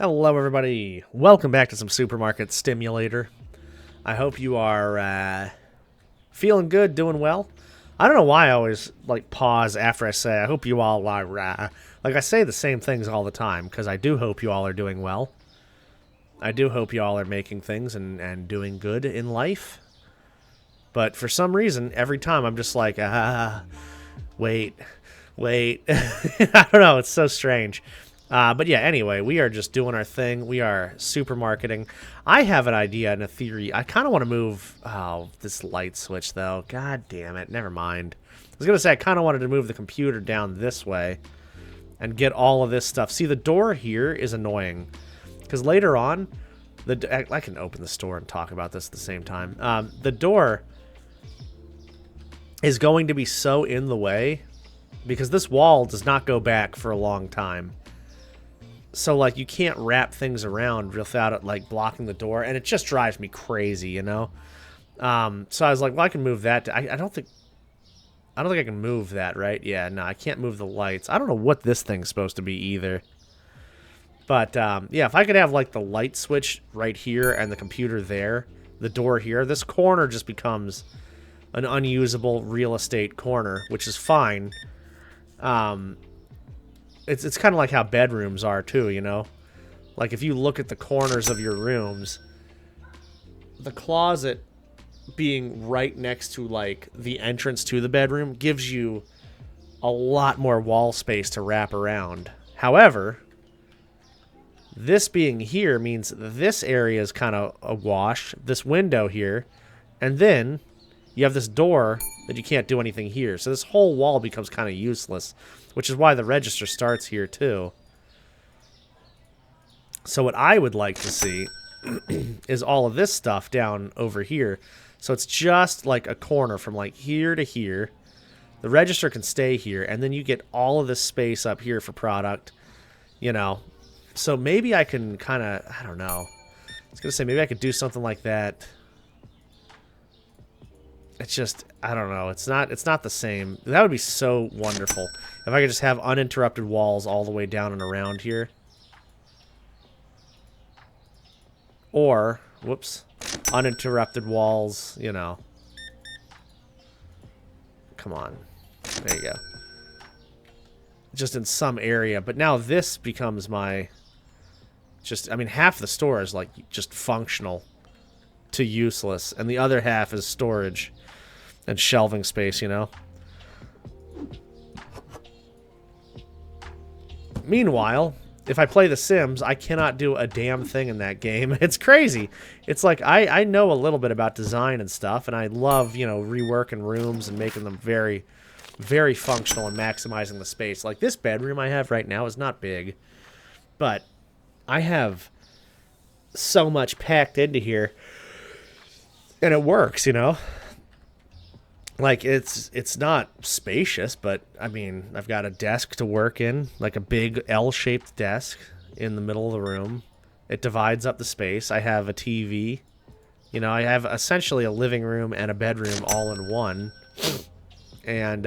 Hello, everybody. Welcome back to some Supermarket Stimulator. I hope you are feeling good, doing well. I don't know why I always pause after I say I hope you all are. I say the same things all the time because I do hope you all are doing well. I do hope you all are making things and doing good in life. But for some reason, every time I'm just like, wait. I don't know. It's so strange. But yeah, anyway, we are just doing our thing. We are supermarketing. I have an idea and a theory. I kind of want to move this light switch, though. God damn it. Never mind. I was going to say I kind of wanted to move the computer down this way and get all of this stuff. See, the door here is annoying because later on, I can open the store and talk about this at the same time. The door is going to be so in the way because this wall does not go back for a long time. So, you can't wrap things around without it, blocking the door. And it just drives me crazy, you know? So I was like, well, I can move that. I don't think I can move that, right? Yeah, no, I can't move the lights. I don't know what this thing's supposed to be either. But, yeah, if I could have, the light switch right here and the computer there, the door here, this corner just becomes an unusable real estate corner, which is fine. It's kind of like how bedrooms are, too, you know? If you look at the corners of your rooms, the closet being right next to, the entrance to the bedroom gives you a lot more wall space to wrap around. However, this being here means this area is kind of awash, this window here, and then you have this door that you can't do anything here. So this whole wall becomes kind of useless, which is why the register starts here too. So what I would like to see is all of this stuff down over here. So it's just like a corner from here to here. The register can stay here, and then you get all of this space up here for product, you know. So maybe I can kind of, I don't know. I was going to say maybe I could do something like that. It's just, I don't know. It's not the same. That would be so wonderful if I could just have uninterrupted walls all the way down and around here. Or, whoops, uninterrupted walls, you know. Come on. There you go. Just in some area. But now this becomes my, half the store is just functional to useless. And the other half is storage and shelving space, you know? Meanwhile, if I play The Sims, I cannot do a damn thing in that game. It's crazy. It's I know a little bit about design and stuff, and I love, reworking rooms and making them very, very functional and maximizing the space. This bedroom I have right now is not big, but I have so much packed into here, and it works, you know? It's not spacious, but, I've got a desk to work in, a big L-shaped desk in the middle of the room. It divides up the space. I have a TV. You know, I have essentially a living room and a bedroom all in one. And,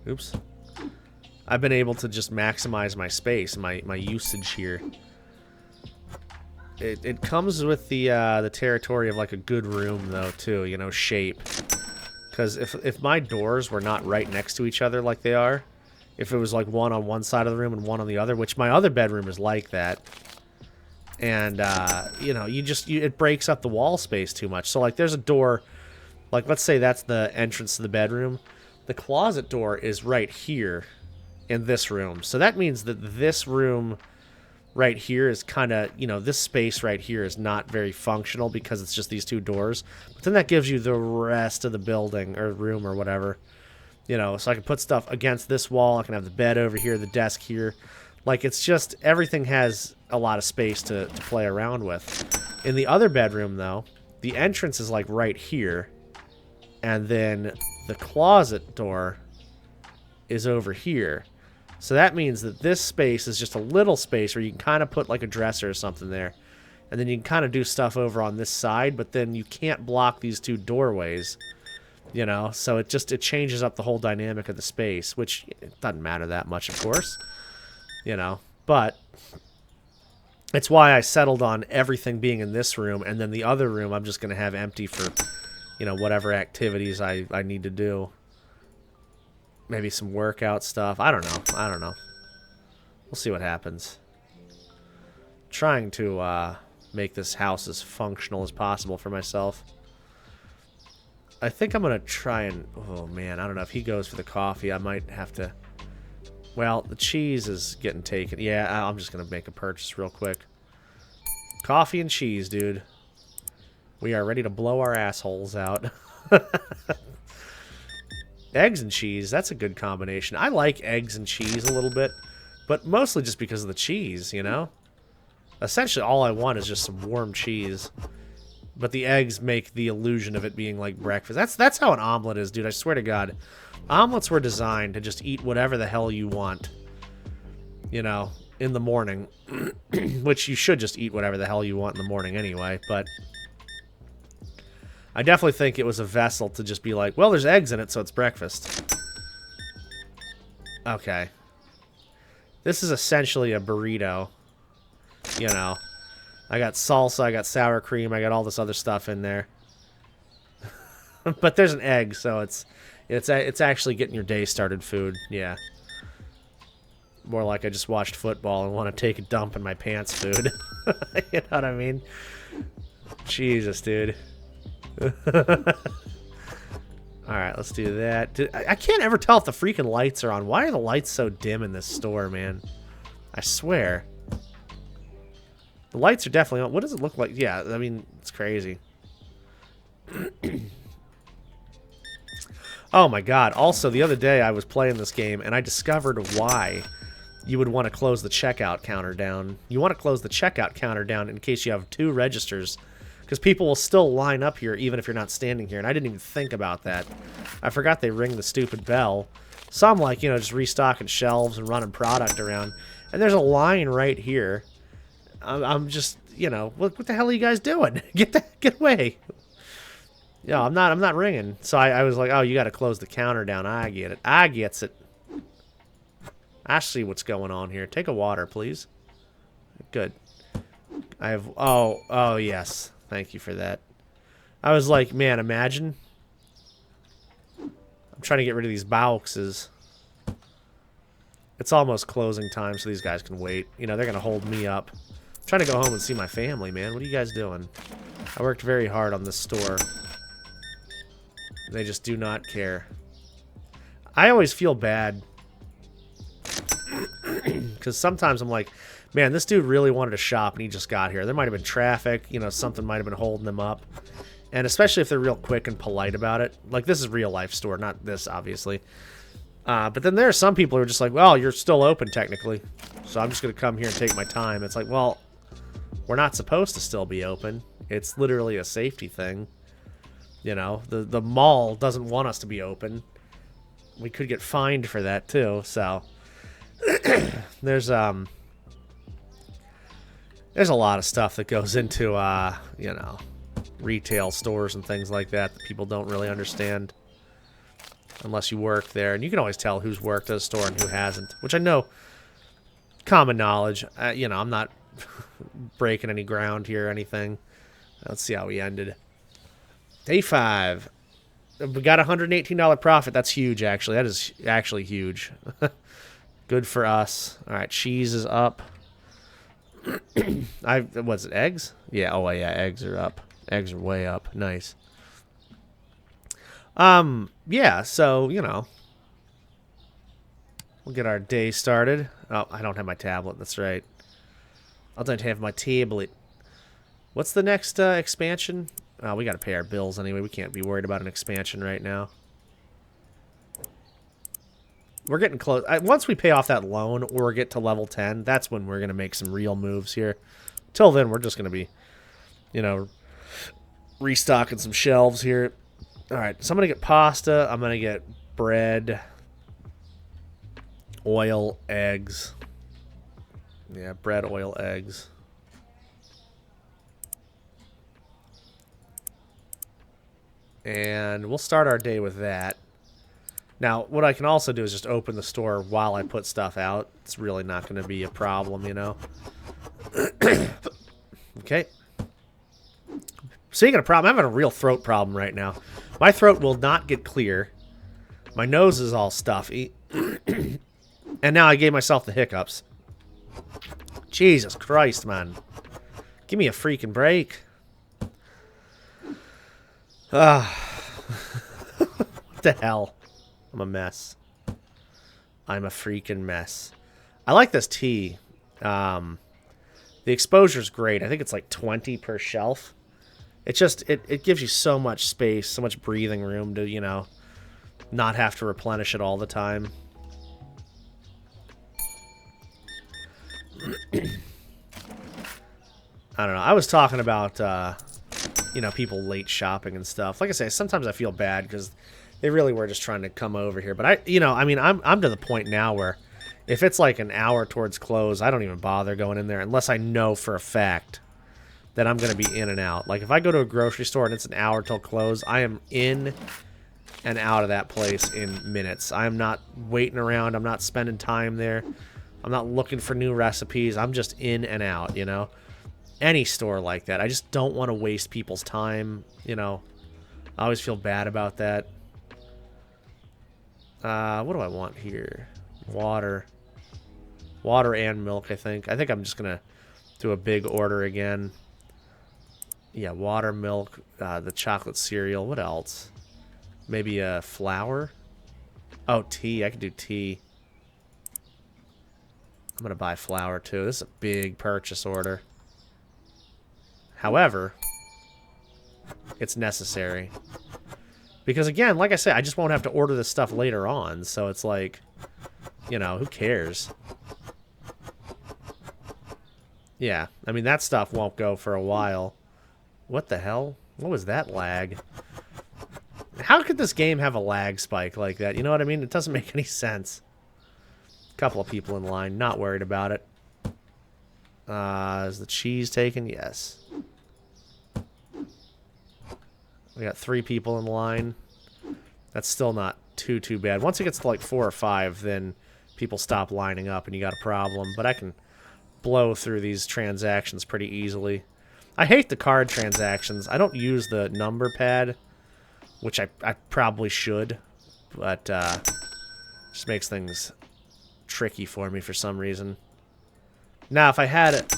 oops. I've been able to just maximize my space, my usage here. It comes with the territory of a good room though too, you know, shape. Because if my doors were not right next to each other like they are, if it was one on one side of the room and one on the other, which my other bedroom is like that, and you know, it breaks up the wall space too much. So there's a door, let's say that's the entrance to the bedroom. The closet door is right here in this room. So that means that this room right here is kind of, this space right here is not very functional because it's just these two doors. But then that gives you the rest of the building or room or whatever. So I can put stuff against this wall. I can have the bed over here, the desk here. It's just, everything has a lot of space to play around with. In the other bedroom, though, the entrance is right here. And then the closet door is over here. So that means that this space is just a little space where you can kind of put a dresser or something there. And then you can kind of do stuff over on this side, but then you can't block these two doorways. you know? So it changes up the whole dynamic of the space, which it doesn't matter that much, of course. you know. But it's why I settled on everything being in this room, and then the other room I'm just going to have empty for, you know, whatever activities I need to do. Maybe some workout stuff. I don't know. I don't know. We'll see what happens. Trying to make this house as functional as possible for myself. I think I'm going to try and... Oh, man. I don't know. If he goes for the coffee, I might have to... Well, the cheese is getting taken. Yeah, I'm just going to make a purchase real quick. Coffee and cheese, dude. We are ready to blow our assholes out. Eggs and cheese, that's a good combination. I like eggs and cheese a little bit, but mostly just because of the cheese, you know? Essentially, all I want is just some warm cheese. But the eggs make the illusion of it being like breakfast. That's how an omelet is, dude. I swear to God. Omelets were designed to just eat whatever the hell you want, you know, in the morning. Which you should just eat whatever the hell you want in the morning anyway, but... I definitely think it was a vessel to just be like, well, there's eggs in it, so it's breakfast. Okay. This is essentially a burrito. You know. I got salsa, I got sour cream, I got all this other stuff in there. But there's an egg, so it's actually getting your day started food. Yeah. More like I just watched football and want to take a dump in my pants food. You know what I mean? Jesus, dude. Alright, let's do that. I can't ever tell if the freaking lights are on. Why are the lights so dim in this store, man? I swear. The lights are definitely on. What does it look like? Yeah, I mean, it's crazy. Oh my god. Also, the other day I was playing this game and I discovered why you would want to close the checkout counter down. You want to close the checkout counter down in case you have 2 registers. Because people will still line up here even if you're not standing here. And I didn't even think about that. I forgot they ring the stupid bell. So I'm like, you know, just restocking shelves and running product around. And there's a line right here. I'm just, you know, what the hell are you guys doing? Get away. No, I'm not ringing. So I was like, oh, you got to close the counter down. I get it. I gets it. I see what's going on here. Take a water, please. Good. I have, oh, yes. Thank you for that. I was like, man, imagine. I'm trying to get rid of these boxes. It's almost closing time, so these guys can wait. You know, they're going to hold me up. I'm trying to go home and see my family, man. What are you guys doing? I worked very hard on this store. They just do not care. I always feel bad. Because sometimes I'm like, man, this dude really wanted to shop and he just got here. There might have been traffic, you know, something might have been holding them up. And especially if they're real quick and polite about it. Like, this is a real life store, not this, obviously. But then there are some people who are just like, well, you're still open, technically. So I'm just going to come here and take my time. It's like, well, we're not supposed to still be open. It's literally a safety thing. You know, the mall doesn't want us to be open. We could get fined for that, too, so... There's a lot of stuff that goes into, you know, retail stores and things like that people don't really understand unless you work there. And you can always tell who's worked at a store and who hasn't, which I know, common knowledge. You know, I'm not breaking any ground here or anything. Let's see how we ended. Day 5. We got a $118 profit. That's huge, actually. That is actually huge. Good for us. All right, cheese is up. What's it, eggs? Yeah, oh yeah, eggs are up. Eggs are way up. Nice. Yeah, so, you know. We'll get our day started. Oh, I don't have my tablet, that's right. I don't have my tablet. What's the next expansion? Oh, we gotta pay our bills anyway. We can't be worried about an expansion right now. We're getting close. Once we pay off that loan or get to level 10, that's when we're going to make some real moves here. Till then, we're just going to be, you know, restocking some shelves here. All right, so I'm going to get pasta. I'm going to get bread, oil, eggs. Yeah, bread, oil, eggs. And we'll start our day with that. Now, what I can also do is just open the store while I put stuff out. It's really not going to be a problem, you know? Okay. Speaking of problem, I'm having a real throat problem right now. My throat will not get clear. My nose is all stuffy. And now I gave myself the hiccups. Jesus Christ, man. Give me a freaking break. What the hell? I'm a mess. I'm a freaking mess. I like this tea. The exposure's great. I think it's like 20 per shelf. It just, it gives you so much space, so much breathing room to, you know, not have to replenish it all the time. I don't know. I was talking about, you know, people late shopping and stuff. Like I say, sometimes I feel bad because they really were just trying to come over here. But you know, I mean, I'm to the point now where if it's like an hour towards close, I don't even bother going in there unless I know for a fact that I'm going to be in and out. Like if I go to a grocery store and it's an hour till close, I am in and out of that place in minutes. I am not waiting around. I'm not spending time there. I'm not looking for new recipes. I'm just in and out, you know? Any store like that. I just don't want to waste people's time, you know? I always feel bad about that. What do I want here? Water. Water and milk, I think. I think I'm just going to do a big order again. Yeah, water, milk, the chocolate cereal. What else? Maybe a flour? Oh, tea. I could do tea. I'm going to buy flour, too. This is a big purchase order. However, it's necessary. Because, again, like I said, I just won't have to order this stuff later on. So it's like, you know, who cares? Yeah, I mean, that stuff won't go for a while. What the hell? What was that lag? How could this game have a lag spike like that? You know what I mean? It doesn't make any sense. A couple of people in line, not worried about it. Is the cheese taken? Yes. We got 3 people in line. That's still not too bad. Once it gets to like 4 or 5, then people stop lining up and you got a problem. But I can blow through these transactions pretty easily. I hate the card transactions. I don't use the number pad, which I probably should, but just makes things tricky for me for some reason. Now, if I had it,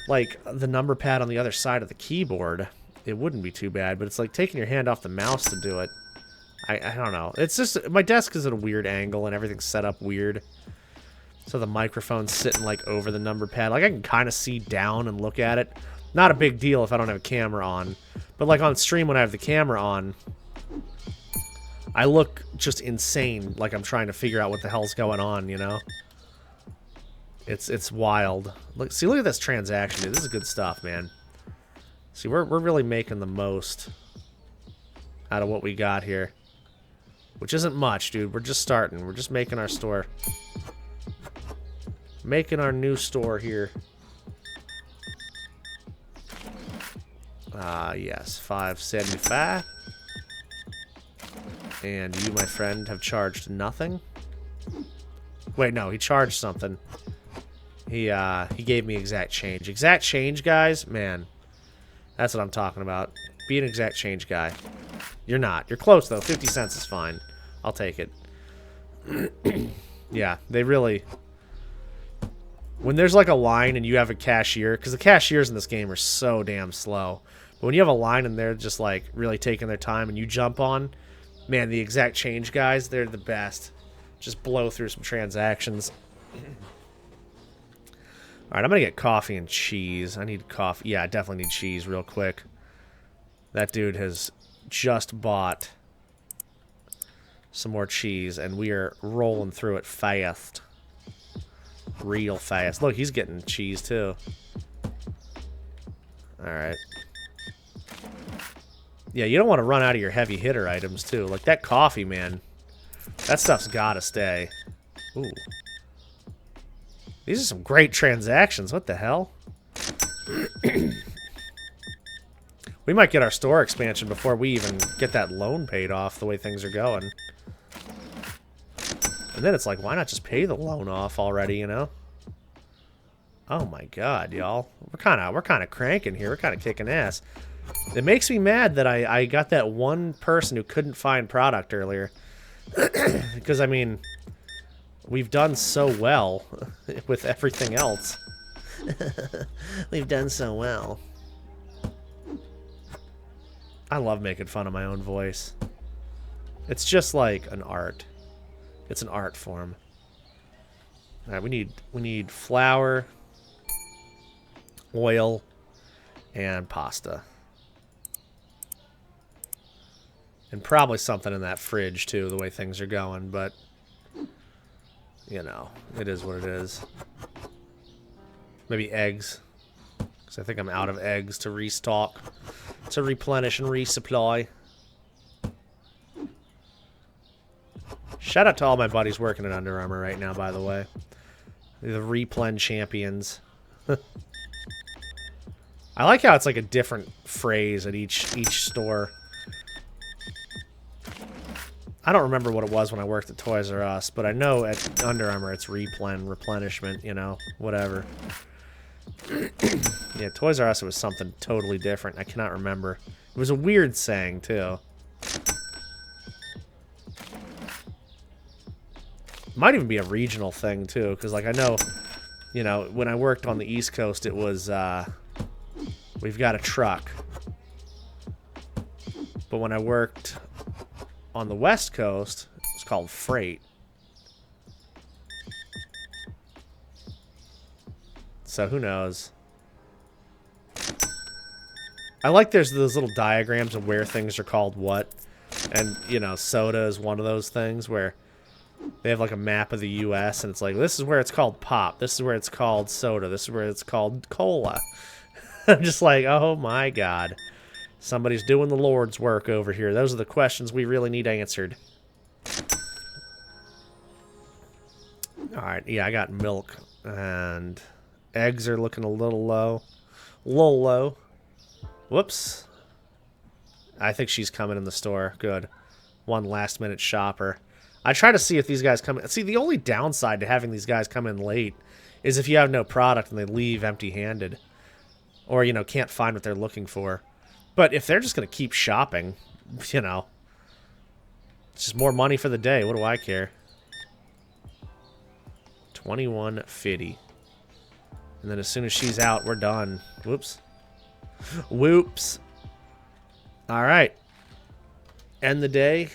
like the number pad on the other side of the keyboard, it wouldn't be too bad, but it's like taking your hand off the mouse to do it. I don't know. It's just, my desk is at a weird angle and everything's set up weird. So the microphone's sitting like over the number pad. Like I can kind of see down and look at it. Not a big deal if I don't have a camera on. But like on stream when I have the camera on, I look just insane, like I'm trying to figure out what the hell's going on, you know? It's wild. Look at this transaction, dude. This is good stuff, man. See, we're really making the most out of what we got here. Which isn't much, dude. We're just starting. We're just making our store. Making our new store here. Yes, $5.75. And you, my friend, have charged nothing. Wait, no, he charged something. He gave me exact change. Exact change, guys? Man, that's what I'm talking about. Be an exact change guy. You're not. You're close, though. 50 cents is fine. I'll take it. Yeah, they really... When there's like a line and you have a cashier, because the cashiers in this game are so damn slow. But when you have a line and they're just like really taking their time and you jump on, man, the exact change guys, they're the best. Just blow through some transactions. Alright, I'm going to get coffee and cheese. I need coffee. Yeah, I definitely need cheese real quick. That dude has just bought some more cheese and we are rolling through it fast. Real fast. Look, he's getting cheese too. Alright. Yeah, you don't want to run out of your heavy hitter items too. Like that coffee, man. That stuff's gotta stay. Ooh. These are some great transactions. What the hell? We might get our store expansion before we even get that loan paid off the way things are going. And then it's like, why not just pay the loan off already, you know? Oh my god, y'all. We're kind of cranking here. We're kind of kicking ass. It makes me mad that I got that one person who couldn't find product earlier. Because, I mean, we've done so well with everything else. We've done so well. I love making fun of my own voice. It's just like an art. It's an art form. All right, we need flour, oil, and pasta. And probably something in that fridge, too, the way things are going, but, you know, it is what it is. Maybe eggs, because I think I'm out of eggs to restock, to replenish and resupply. Shout out to all my buddies working at Under Armour right now, by the way. The replen champions. I like how it's like a different phrase at each store. I don't remember what it was when I worked at Toys R Us, but I know at Under Armour it's replenishment, you know, whatever. Yeah, Toys R Us, it was something totally different. I cannot remember. It was a weird saying, too. Might even be a regional thing, too, because, like, I know, you know, when I worked on the East Coast, it was, we've got a truck. But when I worked on the West Coast, it's called freight. So who knows? I like there's those little diagrams of where things are called what. And, you know, soda is one of those things where they have like a map of the US and it's like, this is where it's called pop. This is where it's called soda. This is where it's called cola. I'm just like, oh my god. Somebody's doing the Lord's work over here. Those are the questions we really need answered. Alright, yeah, I got milk. And eggs are looking a little low. Little low. Whoops. I think she's coming in the store. Good. One last minute shopper. I try to see if these guys come in. See, the only downside to having these guys come in late is if you have no product and they leave empty-handed. Or, you know, can't find what they're looking for. But if they're just going to keep shopping, you know, it's just more money for the day. What do I care? $21.50. And then as soon as she's out, we're done. Whoops. Whoops. All right. End the day.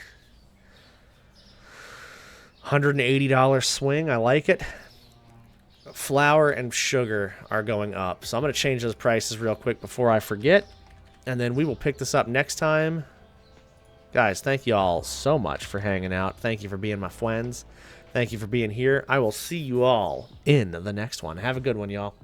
$180 swing. I like it. Flour and sugar are going up. So I'm going to change those prices real quick before I forget. And then we will pick this up next time. Guys, thank you all so much for hanging out. Thank you for being my friends. Thank you for being here. I will see you all in the next one. Have a good one, y'all.